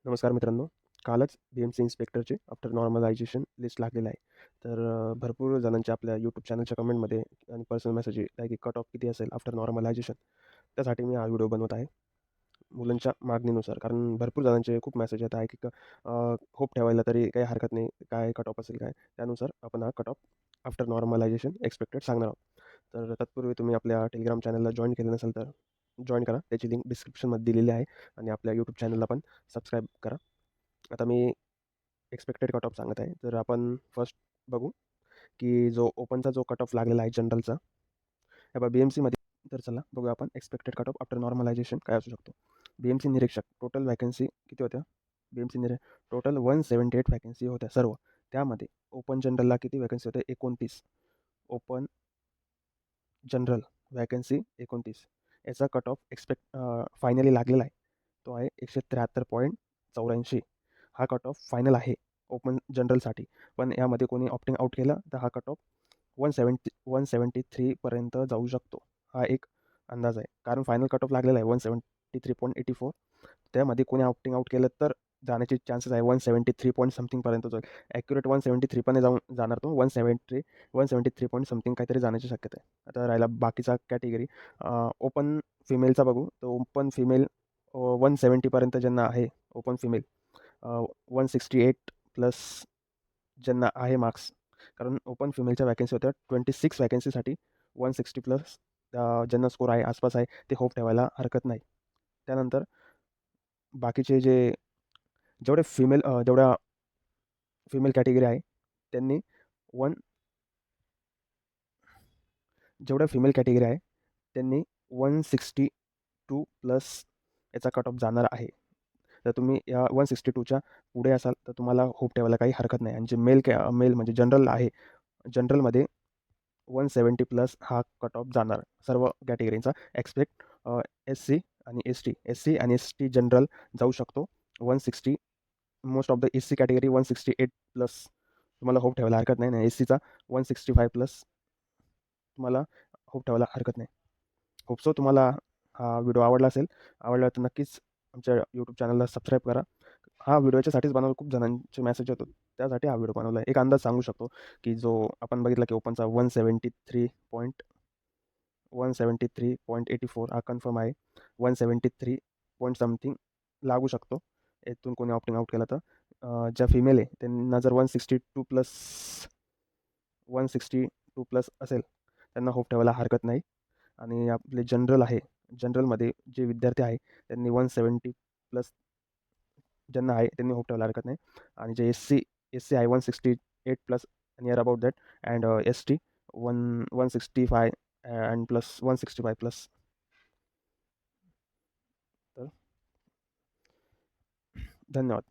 नमस्कार मित्रांनो. कालच बी-एम-सी इन्स्पेक्टरचे आफ्टर नॉर्मलायझेशन लिस्ट लागलेलं आहे. तर भरपूर जणांच्या आपल्या यूट्यूब चॅनलच्या कमेंटमध्ये आणि पर्सनल मेसेज आहे की कट ऑफ किती असेल आफ्टर नॉर्मलायझेशन. त्यासाठी मी हा व्हिडिओ बनवत आहे, मुलांच्या मागणीनुसार. कारण भरपूर जणांचे खूप मेसेज येत आहे की होप ठेवायला तरी काही हरकत नाही. काय कट ऑफ असेल काय? त्यानुसार आपण हा cut off after normalization expected सांगणार आहोत. तर तत्पूर्वी तुम्ही आपल्या टेलिग्राम चॅनलला जॉइन केलं नसेल तर जॉइन करा. त्याची लिंक डिस्क्रिप्शनमध्ये दिलेली आहे आणि आपल्या यूट्यूब चॅनलला पण सबस्क्राईब करा. आता मी एक्सपेक्टेड कट ऑफ सांगत आहे. तर आपण फर्स्ट बघू की जो ओपनचा जो कट ऑफ लागलेला आहे जनरलचा, हे बघा बी-एम-सीमध्ये. तर चला बघूया आपण expected cut off after normalization काय असू शकतो. बी-एम-सी निरीक्षक टोटल व्हॅकन्सी किती होत्या? बी-एम-सी टोटल 178 व्हॅकन्सी होत्या सर्व. त्यामध्ये ओपन जनरलला किती व्हॅकन्सी होत्या? 29. Open general vacancy 29. याचा कट ऑफ फायनली लागलेला आहे. तो आहे 173.84. हा कट ऑफ फायनल आहे ओपन जनरलसाठी. पण यामध्ये कोणी ऑप्टिंग आउट केलं तर हा कट ऑफ 173 पर्यंत जाऊ शकतो. हा एक अंदाज आहे. कारण फायनल कट ऑफ लागलेला आहे 173.84. त्यामध्ये कोणी ऑप्टिंग आउट केलं तर जाण्याचे चान्सेस आहे 173 पॉईंट समथिंग पर्यंत जाईल. ॲक्युरेट 173 पण जाणार तो 173 पॉईंट समथिंग काहीतरी जाण्याची शक्यता आहे. आता राहिला बाकीचा कॅटेगरी. ओपन फिमेलचा बघू तर ओपन फिमेल 170 पर्यंत ज्यांना आहे ओपन फिमेल, 168 प्लस ज्यांना आहे मार्क्स. कारण ओपन फिमेलच्या व्हॅकन्सी होत्या 26 व्हॅकन्सीसाठी 160 प्लस ज्यांना स्कोर आहे आसपास आहे ते होप ठेवायला हरकत नाही. त्यानंतर बाकीचे जेवढ्या फिमेल कॅटेगरी आहे त्यांनी वन जेवढ्या फिमेल कॅटेगरी आहे त्यांनी 162 प्लस याचा कट ऑफ जाणार आहे. तर तुम्ही या 162च्या पुढे असाल तर तुम्हाला होप ठेवायला काही हरकत नाही. आणि जे मेल म्हणजे जनरल आहे, जनरलमध्ये 170 प्लस हा कट ऑफ जाणार सर्व कॅटेगरींचा एक्सपेक्ट. एस-सी आणि एस-टी जनरल जाऊ शकतो 160. Most of the Sc category 168 plus तुम्हाला होप ठेवायला हरकत नाही. एस-सीचा 165 प्लस तुम्हाला होप ठेवायला हरकत नाही. होप सो तुम्हाला हा व्हिडिओ आवडला असेल. आवडला तर नक्कीच आमच्या यूट्यूब चॅनलला सबस्क्राईब करा. हा व्हिडिओ याच्यासाठीच बनवला, खूप जणांचे मेसेज येतो त्यासाठी हा व्हिडिओ बनवला आहे. एक अंदाज सांगू शकतो की जो आपण बघितला की ओपनचा 173.84 हा कन्फर्म आहे. 173 पॉईंट समथिंग लागू शकतो यातून कोणी ऑप्टिंग आउट केला तर. ज्या फिमेल आहे त्यांना जर 162 प्लस असेल त्यांना होप ठेवायला हरकत नाही. आणि आपले जनरल आहे, जनरलमध्ये जे विद्यार्थी आहे त्यांनी 170 प्लस ज्यांना आहे त्यांनी होप ठेवायला हरकत नाही. आणि जे एस-सी आहे 168 plus near about that. And ST 165 and plus 165 plus. तर धन्यवाद.